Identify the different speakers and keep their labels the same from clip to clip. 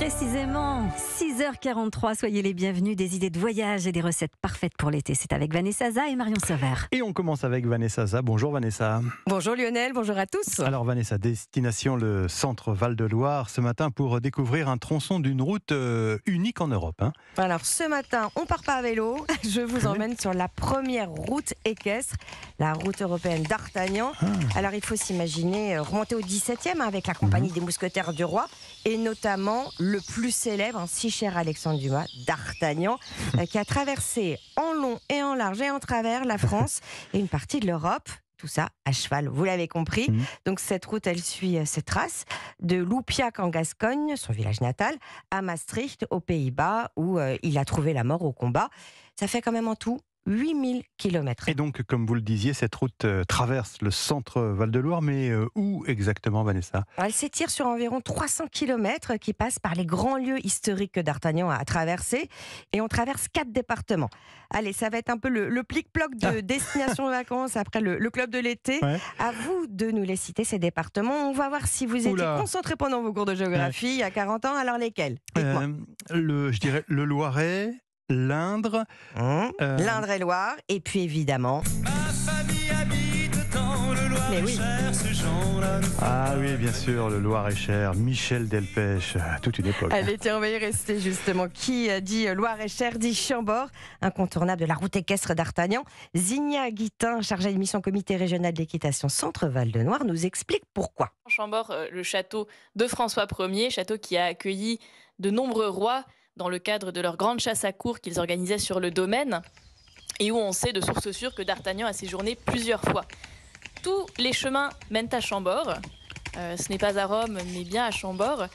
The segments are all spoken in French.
Speaker 1: Précisément, 6h43, soyez les bienvenus, des idées de voyage et des recettes parfaites pour l'été. C'est avec Vanessa Za et Marion Sauveur.
Speaker 2: Et on commence avec Vanessa Za. Bonjour Vanessa.
Speaker 3: Bonjour Lionel, bonjour à tous.
Speaker 2: Alors Vanessa, destination le centre Val-de-Loire ce matin pour découvrir un tronçon d'une route unique en Europe.
Speaker 3: Alors ce matin, on part pas à vélo, je vous emmène sur la première route équestre, la route européenne d'Artagnan. Alors il faut s'imaginer remonter au 17e avec la compagnie des mousquetaires du roi et notamment le plus célèbre, si cher à Alexandre Dumas, d'Artagnan, qui a traversé en long et en large et en travers la France et une partie de l'Europe. Tout ça à cheval, vous l'avez compris. Donc cette route, elle suit ses traces de Loupiac en Gascogne, son village natal, à Maastricht, aux Pays-Bas, où il a trouvé la mort au combat. Ça fait quand même en tout 8000 km.
Speaker 2: Et donc, comme vous le disiez, cette route traverse le centre Val-de-Loire, mais où exactement, Vanessa ?
Speaker 3: Elle s'étire sur environ 300 km qui passent par les grands lieux historiques d'Artagnan à traverser. Et on traverse 4 départements. Allez, ça va être un peu le plic-ploc de destination de vacances après le club de l'été. Ouais. À vous de nous les citer, ces départements. On va voir si vous étiez concentrés pendant vos cours de géographie il y a 40 ans. Alors lesquels ?
Speaker 2: Je dirais le Loiret, l'Indre.
Speaker 3: L'Indre et Loire. Et puis évidemment...
Speaker 4: Ma famille habite dans le Loir-et-Cher, ce genre-là.
Speaker 2: Ah oui, bien sûr, le Loir-et-Cher, Michel Delpech, toute une époque.
Speaker 3: Allez, tiens, on va y rester justement. Qui dit Loir-et-Cher dit Chambord, incontournable de la route équestre d'Artagnan. Zigna Guitin, chargée de mission comité régional d'équitation Centre-Val de Loire, nous explique pourquoi.
Speaker 5: Chambord, le château de François Ier, château qui a accueilli de nombreux rois dans le cadre de leur grande chasse à courre qu'ils organisaient sur le domaine, et où on sait de sources sûres que D'Artagnan a séjourné plusieurs fois. Tous les chemins mènent à Chambord. Ce n'est pas à Rome, mais bien à Chambord.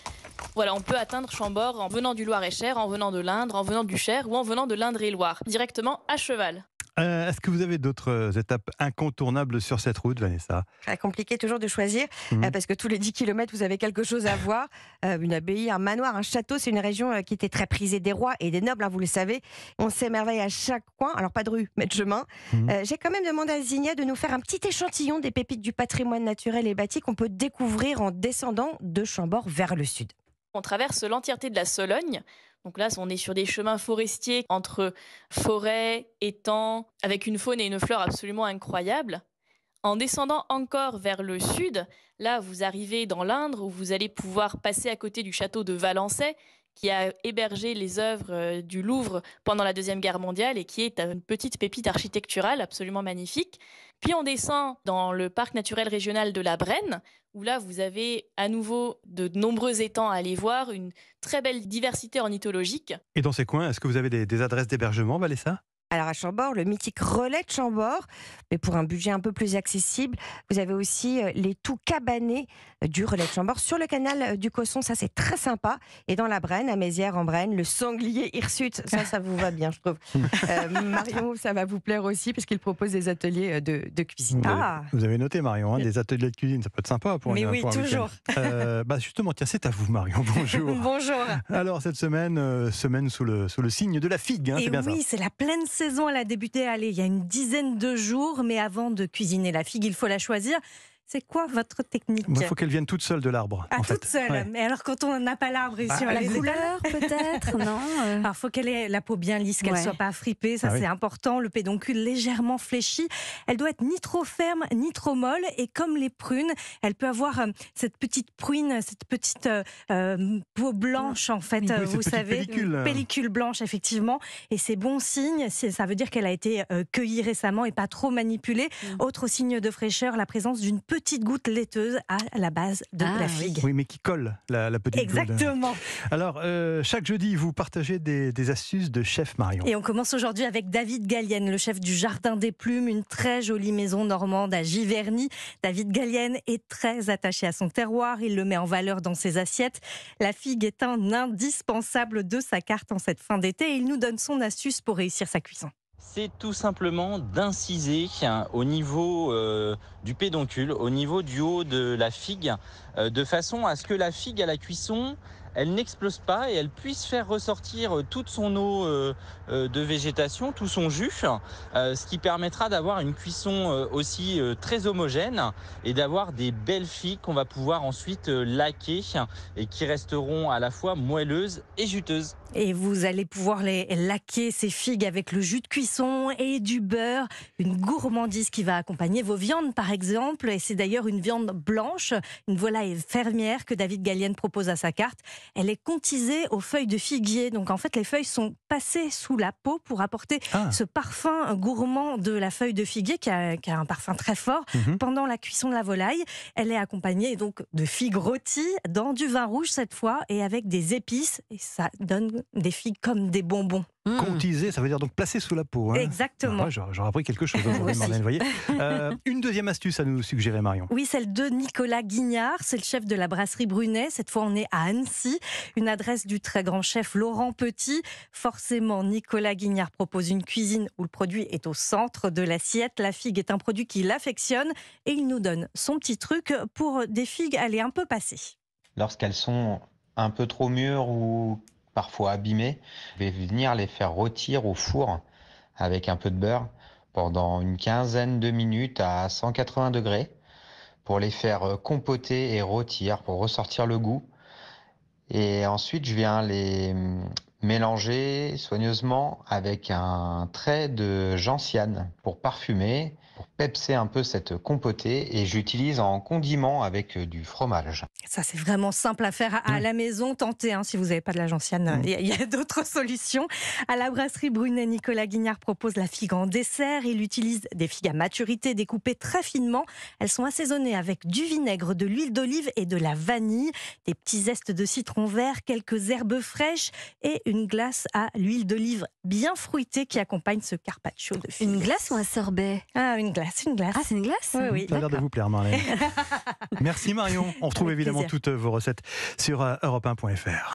Speaker 5: Voilà, on peut atteindre Chambord en venant du Loir-et-Cher, en venant de l'Indre, en venant du Cher ou en venant de l'Indre-et-Loire, directement à cheval.
Speaker 2: Est-ce que vous avez d'autres étapes incontournables sur cette route, Vanessa ?
Speaker 3: Compliqué toujours de choisir, parce que tous les 10 km, vous avez quelque chose à voir. Une abbaye, un manoir, un château, c'est une région qui était très prisée des rois et des nobles, vous le savez. On s'émerveille à chaque coin, alors pas de rue, mais de chemin. J'ai quand même demandé à Zigna de nous faire un petit échantillon des pépites du patrimoine naturel et bâti qu'on peut découvrir en descendant de Chambord vers le sud.
Speaker 5: On traverse l'entièreté de la Sologne. Donc là, on est sur des chemins forestiers entre forêts, étangs, avec une faune et une flore absolument incroyables. En descendant encore vers le sud, là, vous arrivez dans l'Indre, où vous allez pouvoir passer à côté du château de Valençay, qui a hébergé les œuvres du Louvre pendant la Deuxième Guerre mondiale et qui est une petite pépite architecturale absolument magnifique. Puis on descend dans le parc naturel régional de la Brenne, où là vous avez à nouveau de nombreux étangs à aller voir, une très belle diversité ornithologique.
Speaker 2: Et dans ces coins, est-ce que vous avez des adresses d'hébergement, Vanessa ?
Speaker 3: Alors à Chambord, le mythique relais de Chambord, mais pour un budget un peu plus accessible, vous avez aussi les tout cabanés du relais de Chambord sur le canal du Cosson, ça c'est très sympa. Et dans la Brenne, à Mézières en Brenne, le sanglier hirsute, ça vous va bien je trouve. Marion, ça va vous plaire aussi parce qu'il propose des ateliers de cuisine.
Speaker 2: Vous avez noté Marion, des ateliers de cuisine, ça peut être sympa pour
Speaker 3: mais oui,
Speaker 2: pour
Speaker 3: toujours.
Speaker 2: Justement, tiens, c'est à vous Marion, bonjour.
Speaker 3: Bonjour.
Speaker 2: Alors cette semaine sous le signe de la figue, c'est bien ça.
Speaker 1: Oui, c'est la pleine saison, elle a débuté il y a une dizaine de jours, mais avant de cuisiner la figue, il faut la choisir. C'est quoi votre technique ?
Speaker 2: Il faut qu'elle vienne toute seule de l'arbre.
Speaker 1: Toute seule. Ouais. Mais alors quand on n'a pas l'arbre ici,
Speaker 3: la
Speaker 1: couleur peut-être, non Alors il faut qu'elle ait la peau bien lisse, qu'elle ne soit pas fripée, ça c'est important. Le pédoncule légèrement fléchi. Elle doit être ni trop ferme, ni trop molle. Et comme les prunes, elle peut avoir cette petite pruine, cette petite peau blanche en fait, vous savez, pellicule blanche effectivement. Et c'est bon signe, ça veut dire qu'elle a été cueillie récemment et pas trop manipulée. Autre signe de fraîcheur, la présence d'une petite goutte laiteuse à la base de la figue.
Speaker 2: Oui, mais qui colle la petite goutte.
Speaker 1: Exactement.
Speaker 2: Alors, chaque jeudi, vous partagez des astuces de chef Marion.
Speaker 1: Et on commence aujourd'hui avec David Gallienne, le chef du Jardin des Plumes, une très jolie maison normande à Giverny. David Gallienne est très attaché à son terroir, il le met en valeur dans ses assiettes. La figue est un indispensable de sa carte en cette fin d'été et il nous donne son astuce pour réussir sa cuisson.
Speaker 6: C'est tout simplement d'inciser au niveau du pédoncule, au niveau du haut de la figue, de façon à ce que la figue à la cuisson elle n'explose pas et elle puisse faire ressortir toute son eau de végétation, tout son jus, ce qui permettra d'avoir une cuisson aussi très homogène et d'avoir des belles figues qu'on va pouvoir ensuite laquer et qui resteront à la fois moelleuses et juteuses.
Speaker 1: Et vous allez pouvoir les laquer, ces figues, avec le jus de cuisson et du beurre. Une gourmandise qui va accompagner vos viandes, par exemple. Et c'est d'ailleurs une viande blanche, une volaille fermière que David Gallienne propose à sa carte. Elle est contisée aux feuilles de figuier. Donc en fait, les feuilles sont passées sous la peau pour apporter ce parfum gourmand de la feuille de figuier qui a un parfum très fort pendant la cuisson de la volaille. Elle est accompagnée donc de figues rôties dans du vin rouge cette fois et avec des épices. Et ça donne des figues comme des bonbons.
Speaker 2: Contisé, ça veut dire donc placé sous la peau. Hein.
Speaker 1: Exactement.
Speaker 2: Ouais, j'aurais appris quelque chose aujourd'hui, Marlène, vous voyez. Une deuxième astuce à nous suggérer, Marion.
Speaker 1: Oui, celle de Nicolas Guignard, c'est le chef de la brasserie Brunet. Cette fois, on est à Annecy, une adresse du très grand chef Laurent Petit. Forcément, Nicolas Guignard propose une cuisine où le produit est au centre de l'assiette. La figue est un produit qu'il affectionne et il nous donne son petit truc pour des figues aller un peu passées.
Speaker 7: Lorsqu'elles sont un peu trop mûres ou parfois abîmées, je vais venir les faire rôtir au four avec un peu de beurre pendant une quinzaine de minutes à 180 degrés pour les faire compoter et rôtir pour ressortir le goût. Et ensuite, je viens les mélanger soigneusement avec un trait de gentiane pour parfumer, pour pepser un peu cette compotée, et j'utilise en condiment avec du fromage.
Speaker 1: Ça, c'est vraiment simple à faire à la maison. Tentez, si vous n'avez pas de la gentiane, il y a d'autres solutions. À la brasserie Brunet, Nicolas Guignard propose la figue en dessert. Il utilise des figues à maturité découpées très finement. Elles sont assaisonnées avec du vinaigre, de l'huile d'olive et de la vanille, des petits zestes de citron vert, quelques herbes fraîches et une glace à l'huile d'olive bien fruitée qui accompagne ce carpaccio de figues.
Speaker 8: Une glace ou un sorbet ?
Speaker 1: Une glace.
Speaker 8: Ah, c'est une glace ?
Speaker 1: Oui.
Speaker 2: Ça a l'air de vous plaire, Marlène. Merci Marion. On retrouve
Speaker 1: Avec
Speaker 2: évidemment
Speaker 1: plaisir.
Speaker 2: toutes vos recettes sur europe1.fr.